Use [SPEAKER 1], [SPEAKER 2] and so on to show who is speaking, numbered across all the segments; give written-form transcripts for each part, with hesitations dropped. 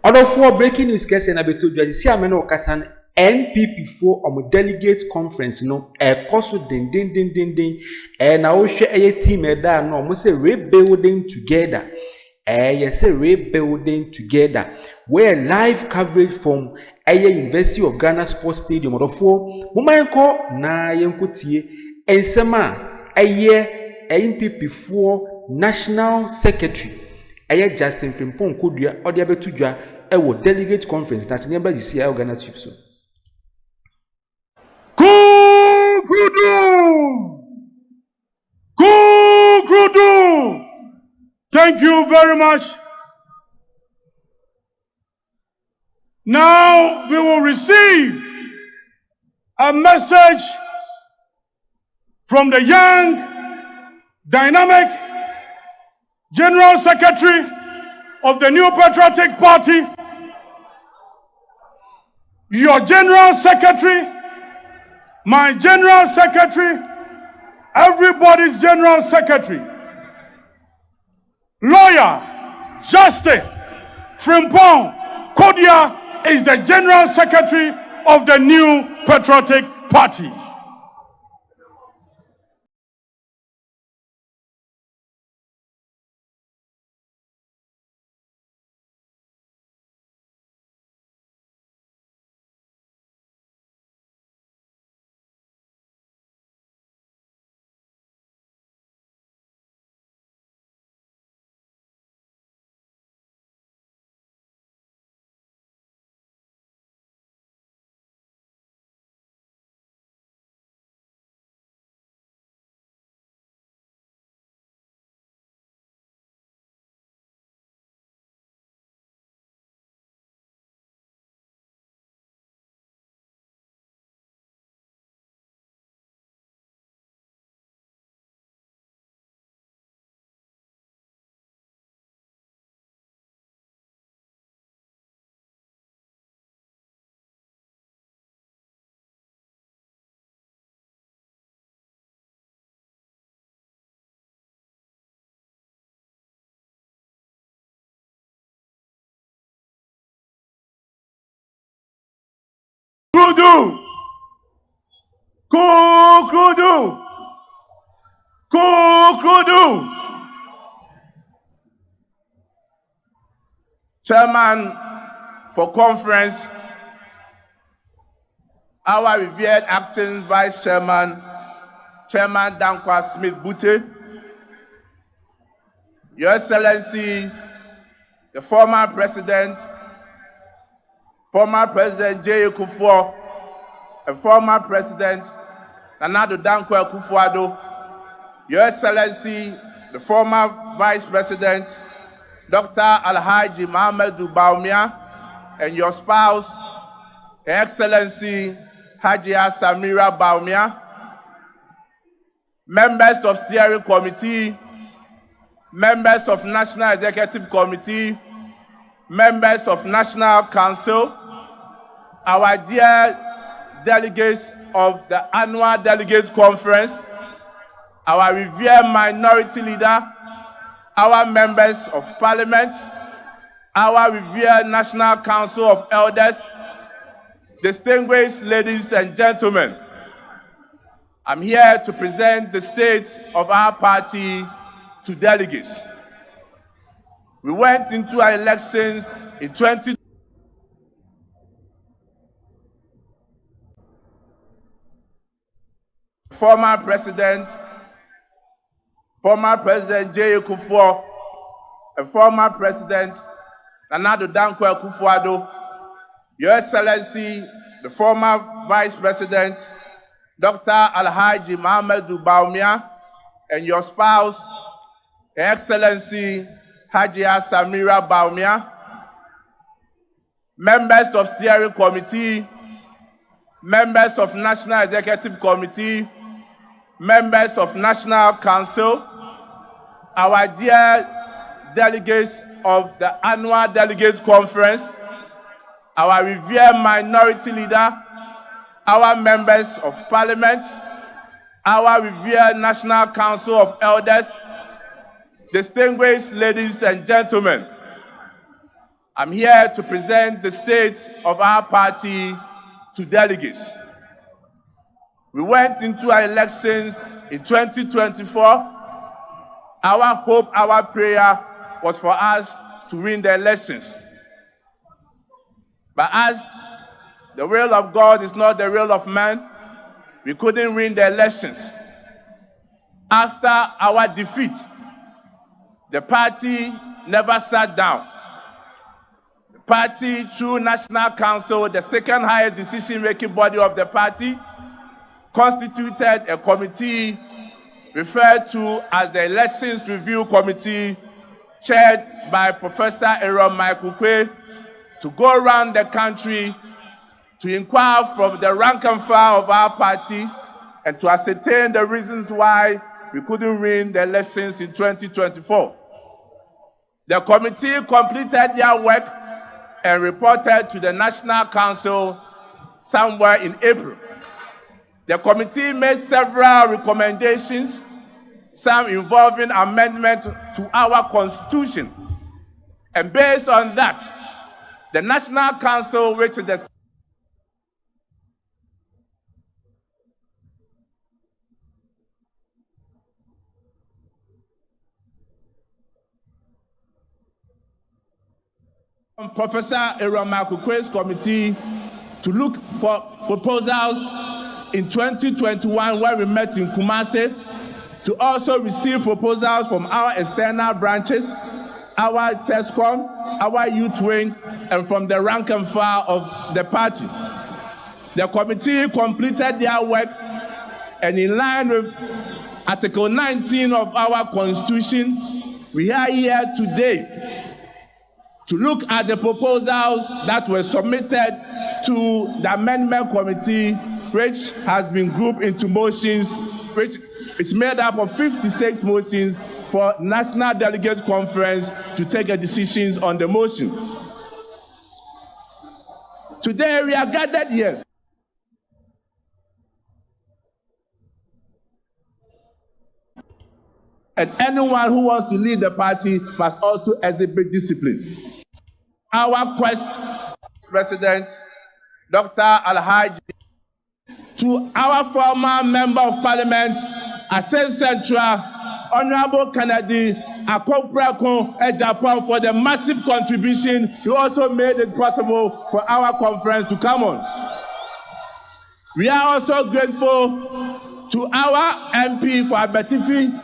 [SPEAKER 1] Other four breaking news case na beto dwa si amena okasan NPP for delegate conference no koso den na wo hwe team da no mo say rebuilding together say rebuilding together where live coverage from University of Ghana Sports Stadium odofo mo man ko na yenkotie ensema NPP for National Secretary Justin Frimpong Kodua odi abetudwa ewo delegate conference that nyamba disi ya Ghanatube so
[SPEAKER 2] Kudu. Thank you very much. Now we will receive a message from the young, dynamic General Secretary of the New Patriotic Party, your General Secretary, my General Secretary, everybody's General Secretary, lawyer Justin Frimpong Kodua is the General Secretary of the New Patriotic Party. Kudu. Chairman for conference, our revered acting Vice Chairman, Chairman Dankwa Smith-Bute, Your Excellencies, the former President J. Kufuor, and former President Nana Dankwa Akufo-Addo, Your Excellency, the former Vice President Dr. Alhaji Mohammed Baumia, and your spouse, Her Excellency Hajia Samira Baumia, members of Steering Committee, members of National Executive Committee, members of National Council, our dear delegates of the annual Delegates Conference, our revered minority leader, our members of Parliament, our revered National Council of Elders, distinguished ladies and gentlemen, I'm here to present the state of our party to delegates. We went into our elections in 2020. Former President J. Kufuor, and former President Nana Dankwa Akufo-Addo, Your Excellency, the former Vice President Dr. Alhaji Mohammed Baumia, and your spouse, Her Excellency Hajia Samira Baumia, members of Steering Committee, members of National Executive Committee, members of National Council, our dear delegates of the annual Delegates Conference, our revered minority leader, our members of Parliament, our revered National Council of Elders, distinguished ladies and gentlemen, I'm here to present the state of our party to delegates. We went into our elections in 2024. Our hope, our prayer was for us to win the elections. But as the will of God is not the will of man, we couldn't win the elections. After our defeat, the party never sat down. The party, through National Council, the second highest decision-making body of the party, constituted a committee referred to as the Elections Review Committee, chaired by Professor Aaron Michael Quay, to go around the country to inquire from the rank and file of our party and to ascertain the reasons why we couldn't win the elections in 2024. The committee completed their work and reported to the National Council somewhere in April. The committee made several recommendations, some involving amendment to our constitution. And based on that, the National Council, which is the Professor Aaron Michael Quay's committee to look for proposals in 2021 when we met in Kumasi, to also receive proposals from our external branches, our TESCOM, our youth wing, and from the rank and file of the party. The committee completed their work, and in line with Article 19 of our Constitution, we are here today to look at the proposals that were submitted to the Amendment Committee, which has been grouped into motions, which is made up of 56 motions for National Delegate Conference to take a decisions on the motion. Today we are gathered here and anyone who wants to lead the party must also exhibit discipline. Our quest, President Dr. Alhaji, to our former Member of Parliament, Asen Central, Honorable Kennedy Akoprakon Ejapon, for the massive contribution. He also made it possible for our conference to come on. We are also grateful to our MP for Abetifi,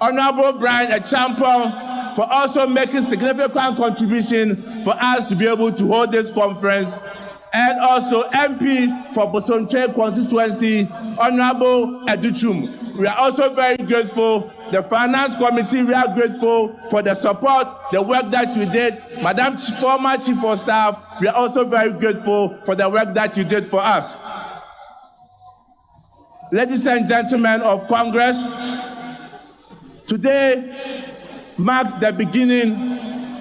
[SPEAKER 2] Honorable Brian Echampong, for also making significant contribution for us to be able to hold this conference, and also MP for Bosonche constituency, Honorable Educhum. We are also very grateful. The Finance Committee, we are grateful for the support, the work that you did. Madam former Chief of Staff, we are also very grateful for the work that you did for us. Ladies and gentlemen of Congress, today marks the beginning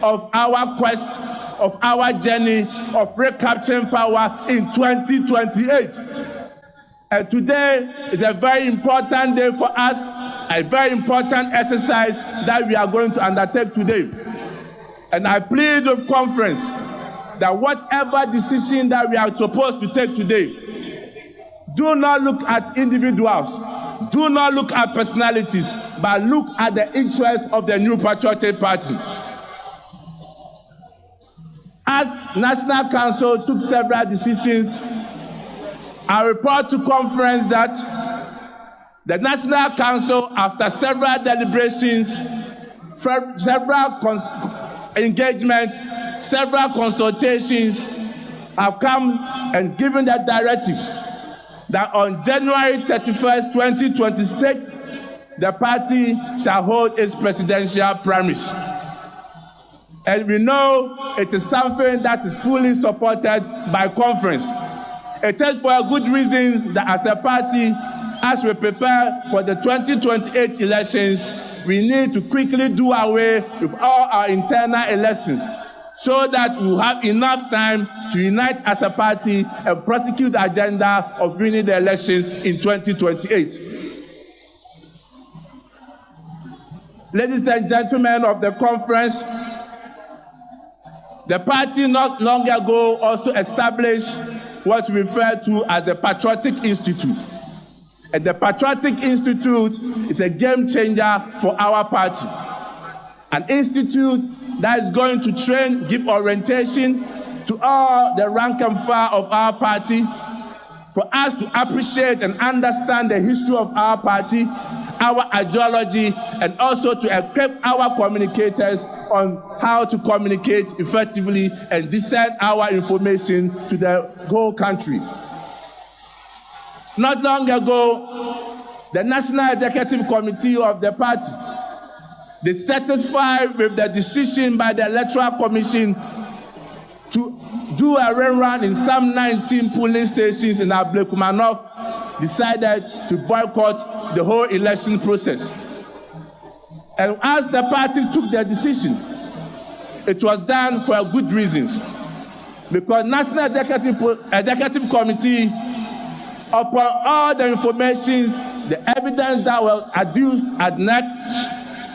[SPEAKER 2] of our quest, of our journey of recapturing power in 2028. And today is a very important day for us, a very important exercise that we are going to undertake today. And I plead with conference that whatever decision that we are supposed to take today, do not look at individuals, do not look at personalities, but look at the interests of the New Patriotic Party. As National Council took several decisions, I report to conference that the National Council, after several deliberations, several engagements, several consultations, have come and given that directive that on January 31st, 2026, the party shall hold its presidential primaries. And we know it is something that is fully supported by conference. It is for good reasons that as a party, as we prepare for the 2028 elections, we need to quickly do away with all our internal elections so that we will have enough time to unite as a party and prosecute the agenda of winning the elections in 2028. Ladies and gentlemen of the conference, The party not long ago also established what we refer to as the Patriotic Institute. And the Patriotic Institute is a game changer for our party. An institute that is going to train, give orientation to all the rank and file of our party, for us to appreciate and understand the history of our party, our ideology, and also to equip our communicators on how to communicate effectively and disseminate our information to the whole country. Not long ago, the National Executive Committee of the party, they satisfied with the decision by the Electoral Commission to do a rerun in some 19 polling stations in Ablekuma North, decided to boycott the whole election process. And as the party took their decision, it was done for good reasons. Because National Executive Committee, upon all the informations, the evidence that was adduced at NEC,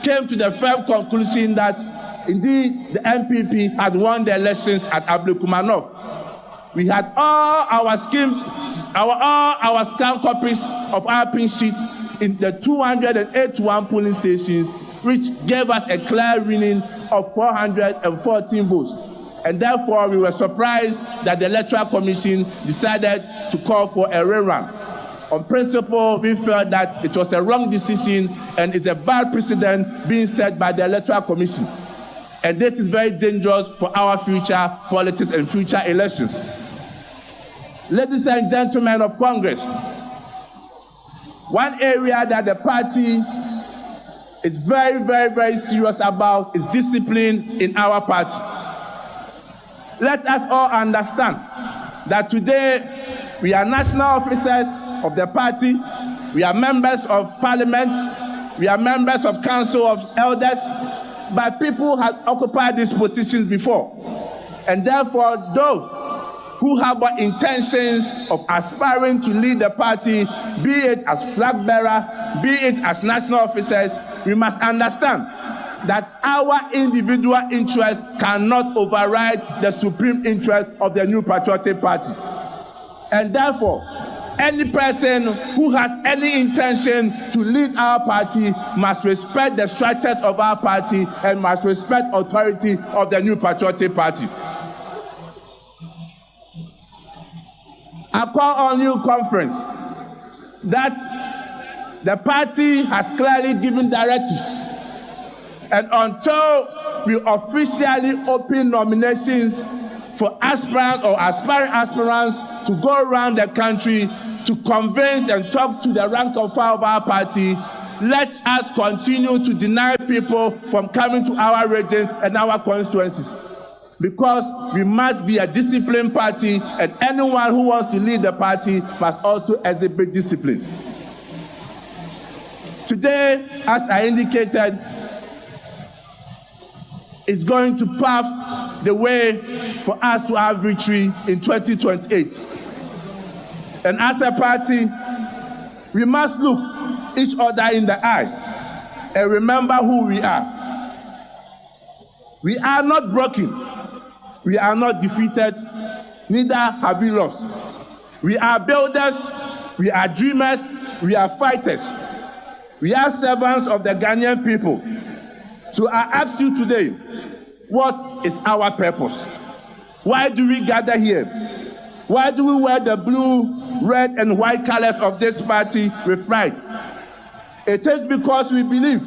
[SPEAKER 2] came to the firm conclusion that indeed the NPP had won the elections at Ablekuma North. We had all our scam copies of our pin sheets in the 281 polling stations, which gave us a clear winning of 414 votes. And therefore, we were surprised that the Electoral Commission decided to call for a rerun. On principle, we felt that it was a wrong decision and it's a bad precedent being set by the Electoral Commission. And this is very dangerous for our future politics and future elections. Ladies and gentlemen of Congress, one area that the party is very, very, very serious about is discipline in our party. Let us all understand that today we are national officers of the party, we are members of parliament, we are members of council of elders, but people have occupied these positions before. And therefore, those who have intentions of aspiring to lead the party, be it as flag bearer, be it as national officers, we must understand that our individual interests cannot override the supreme interest of the New Patriotic Party. And therefore, any person who has any intention to lead our party must respect the structures of our party and must respect authority of the New Patriotic Party. I call on you, conference, that the party has clearly given directives. And until we officially open nominations for aspirants or aspiring aspirants to go around the country to convince and talk to the rank and file of our party, let us continue to deny people from coming to our regions and our constituencies. Because we must be a disciplined party, and anyone who wants to lead the party must also exhibit discipline. Today, as I indicated, is going to pave the way for us to have victory in 2028. And as a party, we must look each other in the eye and remember who we are. We are not broken. We are not defeated. Neither have we lost. We are builders. We are dreamers. We are fighters. We are servants of the Ghanaian people. So I ask you today, what is our purpose? Why do we gather here? Why do we wear the blue, red, and white colors of this party with pride? It is because we believe.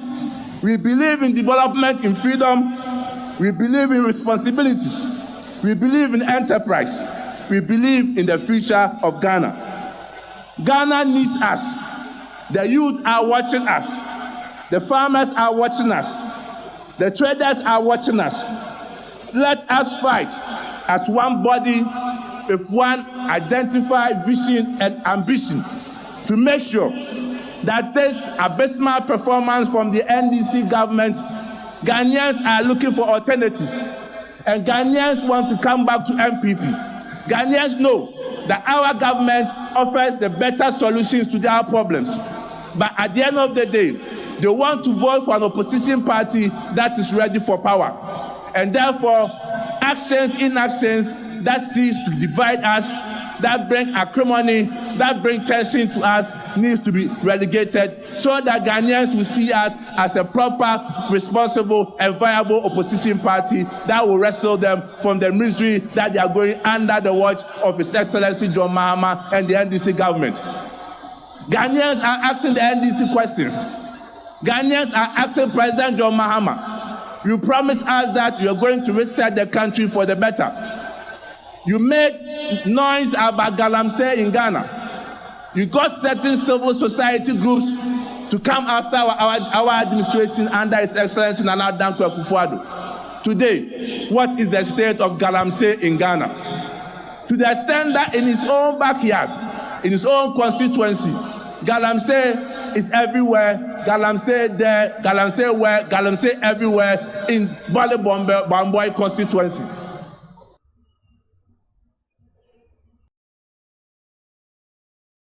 [SPEAKER 2] We believe in development, in freedom. We believe in responsibilities. We believe in enterprise. We believe in the future of Ghana. Ghana needs us. The youth are watching us. The farmers are watching us. The traders are watching us. Let us fight as one body with one identified vision and ambition to make sure that this abysmal performance from the NDC government, Ghanaians are looking for alternatives. And Ghanaians want to come back to NPP. Ghanaians know that our government offers the better solutions to their problems. But at the end of the day, they want to vote for an opposition party that is ready for power. And therefore, inactions that seeks to divide us, that bring acrimony, that bring tension to us, needs to be relegated so that Ghanaians will see us as a proper, responsible, and viable opposition party that will wrestle them from the misery that they are going under the watch of His Excellency John Mahama and the NDC government. Ghanaians are asking the NDC questions. Ghanaians are asking President John Mahama, you promised us that you are going to reset the country for the better. You made noise about Galamsey in Ghana. You got certain civil society groups to come after our administration under His Excellency Nana Dankwa Akufo-Addo. Today, what is the state of Galamsey in Ghana? To the extent that in his own backyard, in his own constituency, Galamsey is everywhere. Galamsey there, Galamsey where, Galamsey everywhere in Bale Bamboy constituency.